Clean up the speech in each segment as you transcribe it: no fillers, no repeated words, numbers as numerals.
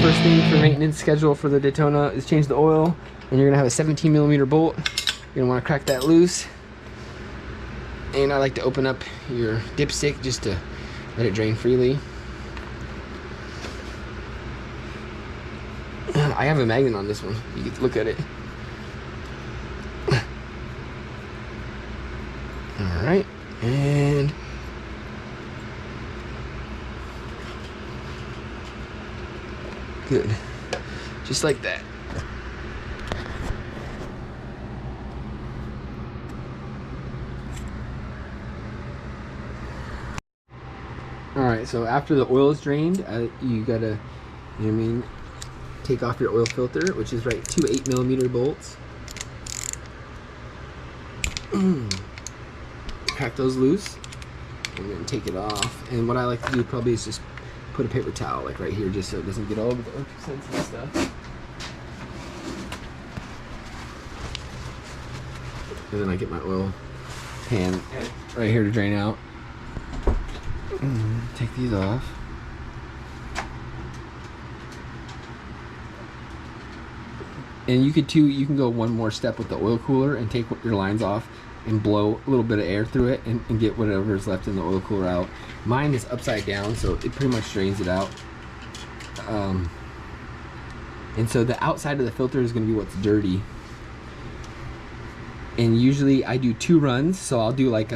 first thing for maintenance schedule for the Daytona is change the oil, and you're gonna have a 17mm bolt. You're gonna want to crack that loose, and I like to open up your dipstick just to let it drain freely. I have a magnet on this one. You get to look at it. All right, and good, just like that. All right, so after the oil is drained, you gotta, you know what I mean, take off your oil filter, which is right, 2 8mm bolts. Crack those loose, and then take it off. And what I like to do probably is just put a paper towel like right here, just so it doesn't get all over the sensitive stuff. And then I get my oil pan right here to drain out. Take these off. And you could too, you can go one more step with the oil cooler and take your lines off and blow a little bit of air through it and get whatever is left in the oil cooler out. Mine is upside down, so it pretty much drains it out. And so the outside of the filter is going to be what's dirty. And usually I do 2 runs, so I'll do like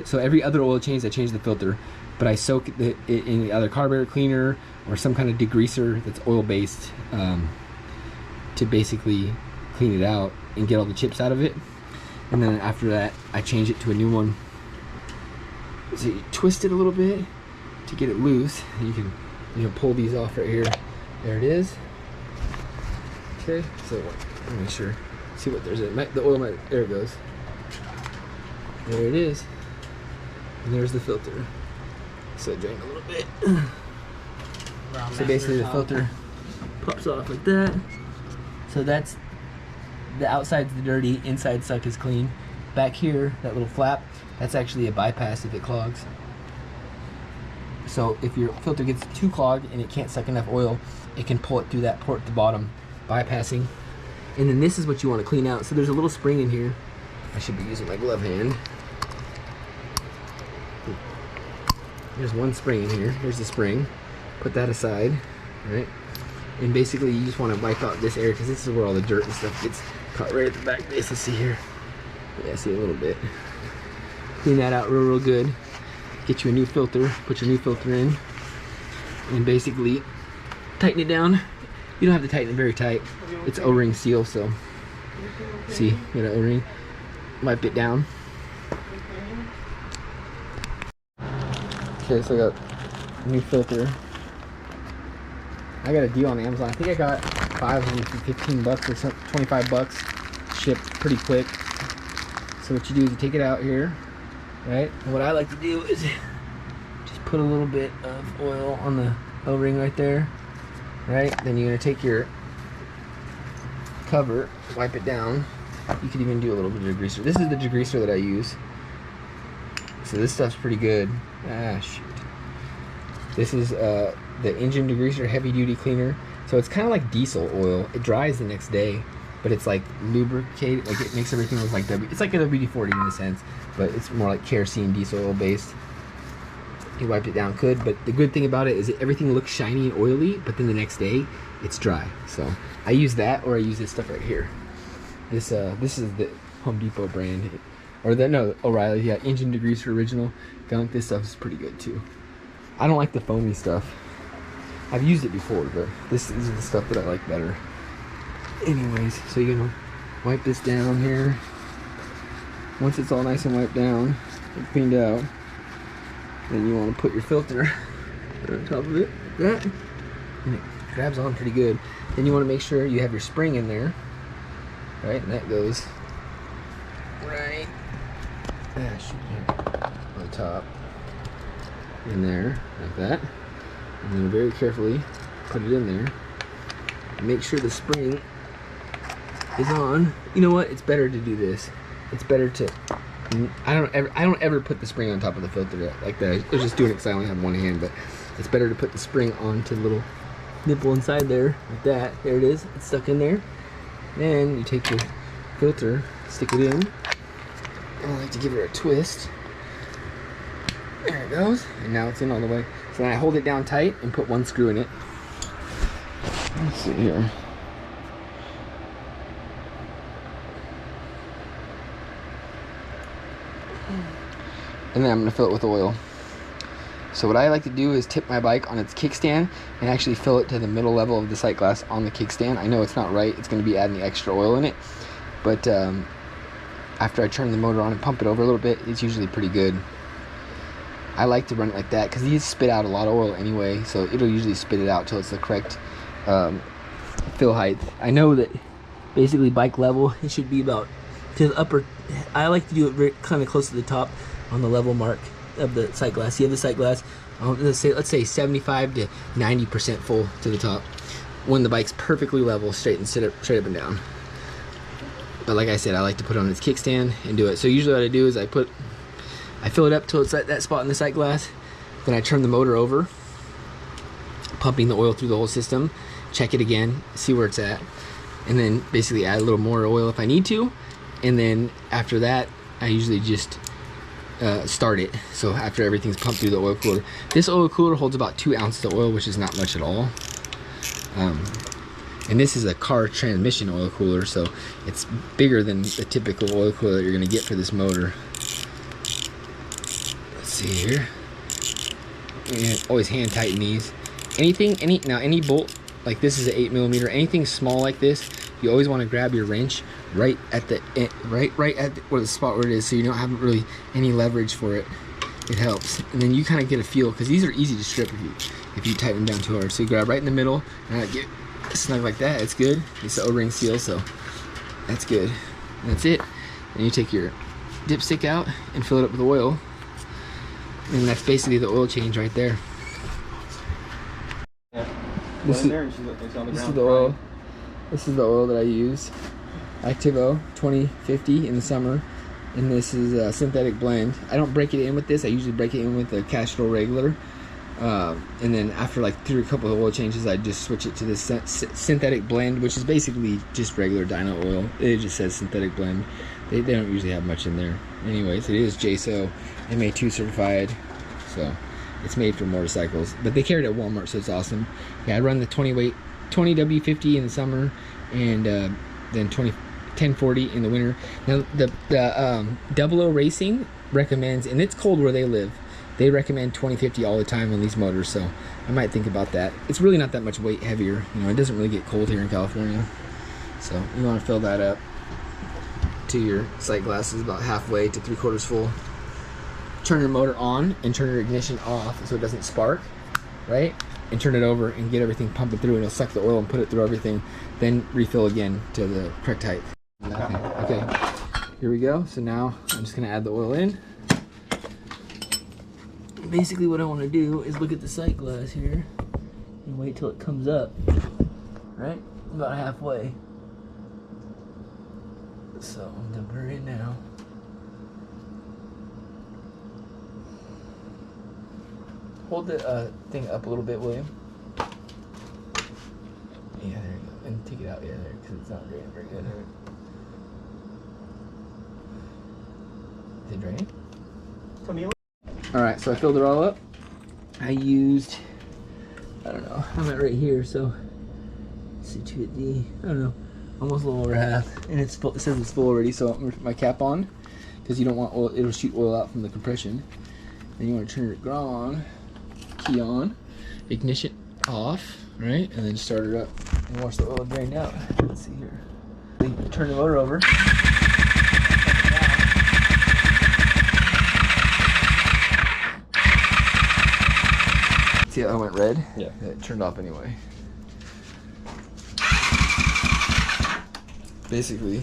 so every other oil change I change the filter, but I soak it in either carburetor cleaner or some kind of degreaser that's oil based to basically clean it out and get all the chips out of it. And then after that I change it to a new one. So you twist it a little bit to get it loose. You can, you know, pull these off right here. There it is. Okay, so let me make sure. See what there's in the oil might, there it goes. There it is. And there's the filter. So it drained a little bit. So basically the filter pops off like that. So that's, the outside's the dirty, inside suck is clean. Back here, that little flap, that's actually a bypass if it clogs. So if your filter gets too clogged and it can't suck enough oil, it can pull it through that port at the bottom, bypassing. And then this is what you want to clean out. So there's a little spring in here. I should be using my glove hand. There's one spring in here. Here's the spring. Put that aside, right? And basically you just want to wipe out this area because this is where all the dirt and stuff gets caught right at the back base. Let's see here. Yeah, see a little bit. Clean that out real good. Get you a new filter. Put your new filter in. And basically tighten it down. You don't have to tighten it very tight. It's O-ring seal, so see, you got an O-ring. Wipe it down. Okay, so I got a new filter. I got a deal on Amazon. I think I got 5 of them for 15 bucks or something, 25 bucks. Shipped pretty quick. So what you do is you take it out here, right? And what I like to do is just put a little bit of oil on the O-ring right there, right? Then you're gonna take your cover, wipe it down. You could even do a little bit of degreaser. This is the degreaser that I use. So this stuff's pretty good. Ah, shoot. This is the engine degreaser heavy duty cleaner. So it's kind of like diesel oil. It dries the next day, but it's like lubricated, like it makes everything look like it's like a WD-40 in a sense, but it's more like kerosene diesel oil based. You wiped it down good, but the good thing about it is that everything looks shiny and oily, but then the next day it's dry. So I use that, or I use this stuff right here. This is the Home Depot brand, or no, O'Reilly. Yeah, engine degreaser original gunk. This stuff is pretty good too. I don't like the foamy stuff. I've used it before, but these are the stuff that I like better. Anyways, so you're gonna wipe this down here. Once it's all nice and wiped down and cleaned out, then you want to put your filter on top of it, like that, and it grabs on pretty good. Then you want to make sure you have your spring in there, right? And that goes right on top, in there, like that. And then very carefully put it in there. Make sure the spring is on. You know what? It's better to do this. It's better to. I don't ever put the spring on top of the filter like that. I was just doing it because I only have one hand, but it's better to put the spring onto the little nipple inside there, like that. There it is. It's stuck in there. Then you take your filter, stick it in. I like to give it a twist. There it goes. And now it's in all the way. So then I hold it down tight and put one screw in it. Let's see here. And then I'm going to fill it with oil. So what I like to do is tip my bike on its kickstand and actually fill it to the middle level of the sight glass on the kickstand. I know it's not right. It's going to be adding the extra oil in it. But after I turn the motor on and pump it over a little bit, it's usually pretty good. I like to run it like that because these spit out a lot of oil anyway. So it'll usually spit it out till it's the correct fill height. I know that basically bike level, it should be about to the upper. I like to do it very kind of close to the top on the level mark of the sight glass. You have the sight glass, let's say 75 to 90% full to the top when the bike's perfectly level, straight up and down. But like I said, I like to put it on its kickstand and do it. So usually what I do is I fill it up till it's at that spot in the sight glass. Then I turn the motor over, pumping the oil through the whole system, check it again, see where it's at, and then basically add a little more oil if I need to. And then after that, I usually just start it. So after everything's pumped through the oil cooler, this oil cooler holds about 2 ounces of oil, which is not much at all. And this is a car transmission oil cooler, so it's bigger than the typical oil cooler that you're going to get for this motor. Let's see here. And always hand tighten these. Any bolt like this is an 8mm. Anything small like this, you always want to grab your wrench right at the where the spot where it is, so you don't have really any leverage for it. It helps, and then you kind of get a feel because these are easy to strip if you tighten them down too hard. So you grab right in the middle and get snug like that. It's good. It's the O-ring seal, so that's good. And that's it. Then you take your dipstick out and fill it up with oil, and that's basically the oil change right there. Yeah. This is the oil. This is the oil that I use. Activo 2050 in the summer, and this is a synthetic blend. I don't break it in with this. I usually break it in with a Castrol regular, and then after like a couple of oil changes, I just switch it to this synthetic blend, which is basically just regular dyno oil. It just says synthetic blend. They don't usually have much in there. Anyways, it is JSO MA2 certified, so it's made for motorcycles. But they carry it at Walmart, so it's awesome. Yeah, I run the 20 W50 in the summer, and then 1040 in the winter. Now the Double O Racing recommends, and it's cold where they live, they recommend 2050 all the time on these motors, so I might think about that. It's really not that much weight heavier. You know, it doesn't really get cold here in California, so you want to fill that up to your sight glasses about halfway to 3/4 full. Turn your motor on and turn your ignition off so it doesn't spark, right? And turn it over and get everything pumping through, and it'll suck the oil and put it through everything. Then refill again to the correct height. Okay, here we go. So now I'm just gonna add the oil in. Basically what I want to do is look at the sight glass here and wait till it comes up, right? About halfway. So I'm dumping her in now. Hold the thing up a little bit, William. Yeah, there you go. And take it out, yeah, there, because it's not draining very good. Is it draining? Alright, so I filled it all up. I used, I don't know, I'm at right here, so situate the, I don't know, almost a little over half. And it's full, it says it's full already, so I'm gonna put my cap on, because you don't want oil, it'll shoot oil out from the compression. Then you want to turn your on, key on, ignition off, right? And then start it up and watch the oil drain out. Let's see here. Then turn the motor over. See how it went red? Yeah. It turned off anyway. Basically,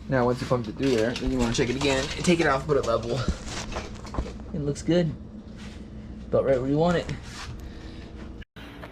now once you pumped it through there, then you want to check it again and take it off, put it level. It looks good. About right where you want it.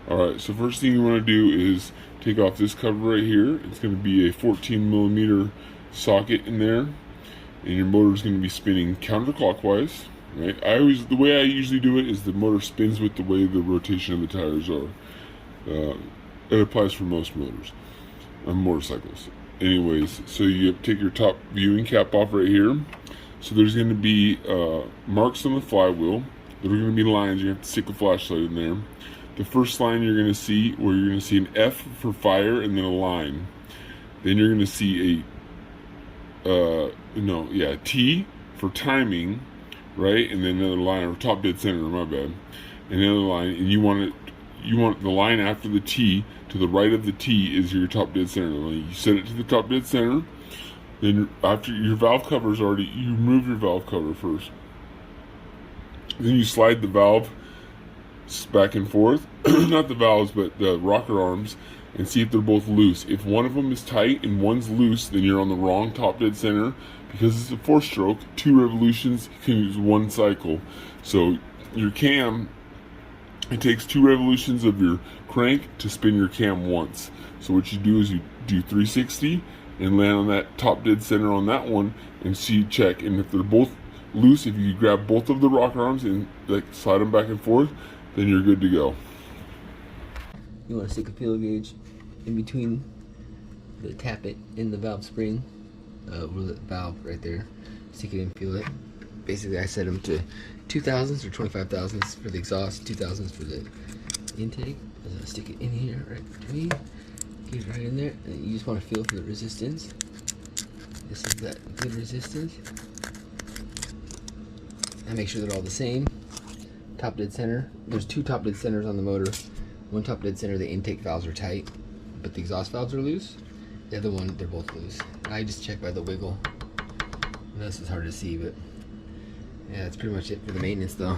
Alright, so first thing you want to do is take off this cover right here. It's going to be a 14mm socket in there, and your motor is going to be spinning counterclockwise. Right? The way I usually do it is the motor spins with the way the rotation of the tires are. It applies for most motors on motorcycles. Anyways, so you take your top viewing cap off right here. So there's going to be marks on the flywheel. There are going to be lines. You have to stick a flashlight in there. The first line you're going to see, where you're going to see an F for fire and then a line. Then you're going to see a T for timing, right? And then another line, or top dead center, my bad. And another line, and you want the line after the T, to the right of the T is your top dead center. You set it to the top dead center. Then after your valve cover is already, you remove your valve cover first. Then you slide the valve back and forth, not the valves, but the rocker arms, and see if they're both loose. If one of them is tight and one's loose, then you're on the wrong top dead center. Because it's a 4-stroke, 2 revolutions can use 1 cycle. So your cam, it takes 2 revolutions of your crank to spin your cam once. So what you do is you do 360 and land on that top dead center on that one and check. And if they're both loose, if you grab both of the rocker arms and like slide them back and forth, then you're good to go. You want to stick a feel gauge in between the tappet and the valve spring, or the valve right there. Stick it in, feel it. Basically, I set them to 2000s or 25,000s for the exhaust, 2000s for the intake. Stick it in here, right between. Get it right in there, and you just want to feel for the resistance. This is that good resistance. And make sure they're all the same. Top dead center. There's 2 top dead centers on the motor. One top dead center, the intake valves are tight, but the exhaust valves are loose. The other one, they're both loose. I just check by the wiggle. This is hard to see, but yeah, that's pretty much it for the maintenance though.